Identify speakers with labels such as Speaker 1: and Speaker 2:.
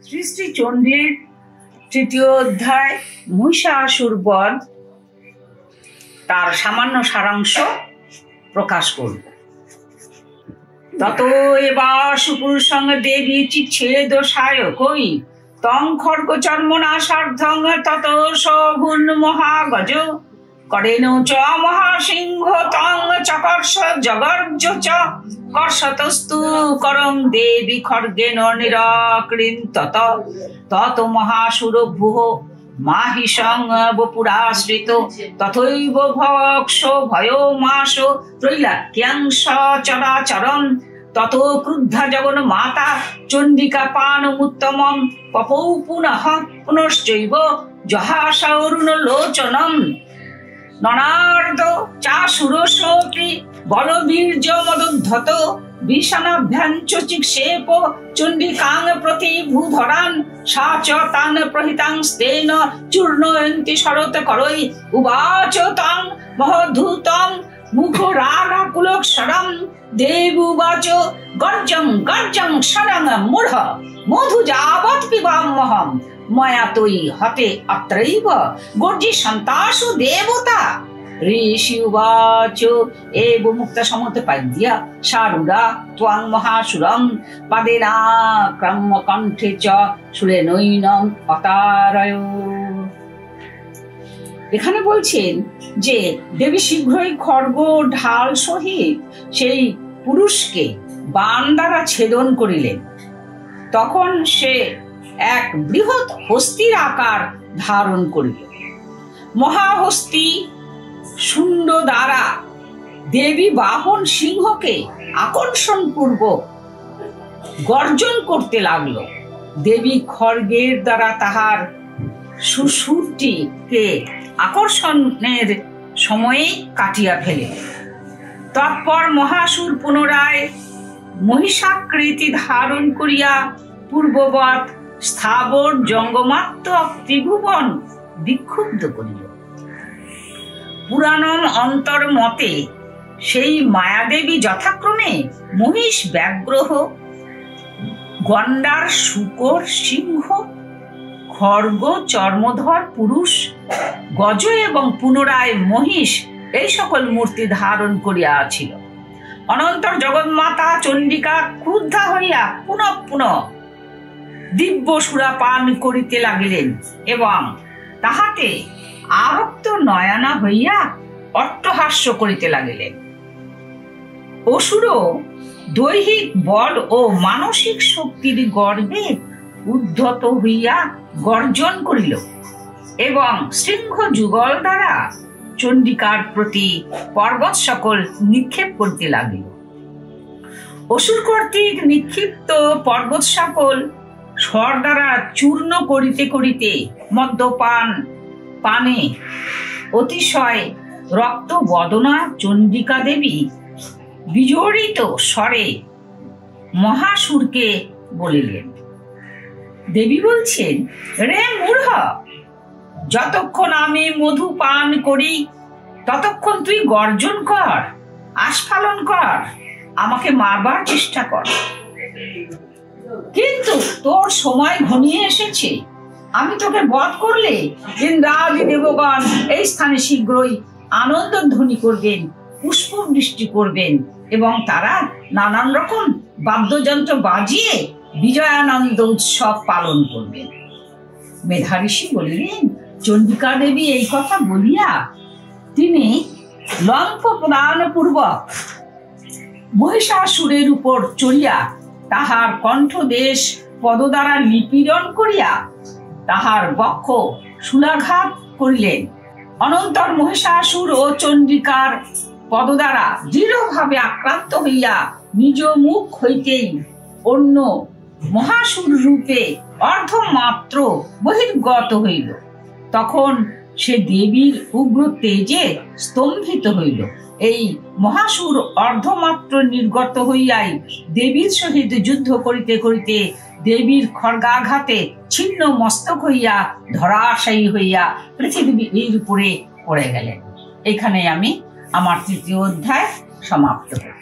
Speaker 1: শ্রী শ্রী চণ্ডীর তৃতীয় অধ্যায় মহিষাসুর বধ, তার সামান্য সারাংশ প্রকাশ করব। তত এবার সুপুরুষং দেবী চিচ্ছেদ সায়কই তং খর্গ চর্মনা সার্ধং তত শোভুন মহাগজ করেণ চ মহাসিংহ তং চকর্ষ জগর্জ চ কর্ষতস্তু করং দেবী খর্গেন নিরাকৃন্তত তত মহাসুর ভুহ মাহিষং বপুরাশ্রিত তথৈব ভক্ষ ভয়ো মাস ত্রৈলাক্যাংশ চরাচরম তত ক্রুদ্ধা জগন মাতা চণ্ডিকা পানমুত্তমম পপৌ পুনঃ পুনশ্চৈব জহাসারুণ লোচনম ননার্দ চাসুরশোপি বলবীর্য মদুদ্ধত বিষানাভ্যাঞ্চ চিক্ষেপ চণ্ডিকাং প্রতি ভূধরান সা চ তান প্রহিতাংস্তেন চূর্ণয়ন্তি শরৎ করৈ উবাচ তাং মহধূতং মুখরাগাকুলক্ষরম দেবুবাচ গর্জং গর্জং শরং মূঢ় মধু যাবৎ পিবাম্যহম ময়া তৈ হতে অত্রৈব গর্জি সন্তাসু দেবতা ঋষি উবাচ এব মুক্ত সমুৎপাদ্য সারুরা ত্বং মহাসুরং পাদেনা ক্রম্য কণ্ঠে চ সুরেনৈনম অতারয়। এখানে বলছেন যে দেবী শীঘ্রই খড়গ ঢাল সহিত সেই পুরুষকে বাণ দ্বারা ছেদন করিলেন। তখন সে এক বৃহৎ হস্তির আকার ধারণ করিল। মহাহস্তি শুণ্ড দ্বারা দেবী বাহন সিংহকে আকর্ষণ পূর্বক গর্জন করতে লাগল। দেবী খড়গের দ্বারা তাহার সুরটিকে আকর্ষণের সময়ে কাটিয়া ফেলে। তৎপর মহাসুর পুনরায় মহিষাকৃতি ধারণ করিয়া পূর্ববৎ স্থাবর জঙ্গমাত্র ত্রিভুবন বিক্ষুব্ধ করিল। পুরাণম অন্তর মতে সেই মায়াদেবী যথাক্রমে মহিষ, ব্যাঘ্র, গন্ডার, শূকর, সিংহ, খড়গ, চর্মধর পুরুষ, গজ এবং পুনরায় মহিষ এই সকল মূর্তি ধারণ করিয়াছিল। অনন্তর জগন্মাতা চণ্ডিকা ক্রুদ্ধা হইয়া পুনঃ পুনঃ দিব্য সুরা পান করিতে লাগিলেন এবং তাহাতে আরক্ত নয়না হইয়া অট্টহাস্য করিতে লাগিলেন। অসুরও দৈহিক বল ও মানসিক শক্তির গর্বে উদ্ধত হইয়া গর্জন করিল এবং সিংহ যুগল দ্বারা চণ্ডিকার প্রতি পর্বত সকল নিক্ষেপ করিতে লাগিল। অসুর কর্তৃক নিক্ষিপ্ত পর্বত সকল স্বর দ্বারা চূর্ণ করিতে করিতে পানে অতিশয় রক্ত বদনা চণ্ডিকা দেবী বিজড়িত স্বরে মহাসুরকে বলিলেন। দেবী বলছেন, রে মূঢ়, যতক্ষণ আমি মধু পান করি ততক্ষণ তুই গর্জন কর, আস্ফালন কর, আমাকে মারবার চেষ্টা কর, কিন্তু তোর সময় ঘনিয়ে এসেছে। আমি তোকে বধ করলে ইন্দ্রাদি দেবগণ এই স্থানে শীঘ্রই আনন্দ ধ্বনি করবেন, পুষ্প বৃষ্টি করবেন এবং তারা নানান রকম বাদ্যযন্ত্র বাজিয়ে বিজয়ানন্দ উৎসব পালন করবেন। মেধা ঋষি বলিলেন, চণ্ডিকা দেবী এই কথা বলিয়া তিনি লম্ফ প্রদানপূর্বক মহিষাসুরের উপর চড়িয়া তাহার কণ্ঠদেশ পদ দ্বারা নিপীড়ন করিয়া তাহার বক্ষ শূলাঘাত করিলেন। অনন্তর মহিষাসুর ও চণ্ডিকার পদ দ্বারা দৃঢ়ভাবে আক্রান্ত হইয়া নিজ মুখ হইতেই অন্য মহাসুর রূপে অর্ধমাত্র বহির্গত হইল। তখন সে দেবীর উগ্র তেজে স্তম্ভিত হইল। এই মহাসুর অর্ধমাত্র নির্গত হইয়াই দেবীর সহিত যুদ্ধ করিতে করিতে দেবীর খড়গাঘাতে ছিন্ন মস্তক হইয়া ধরাশায়ী হইয়া পৃথিবীর উপরে পড়ে গেলেন। এখানে আমি আমার তৃতীয় অধ্যায় সমাপ্ত করি।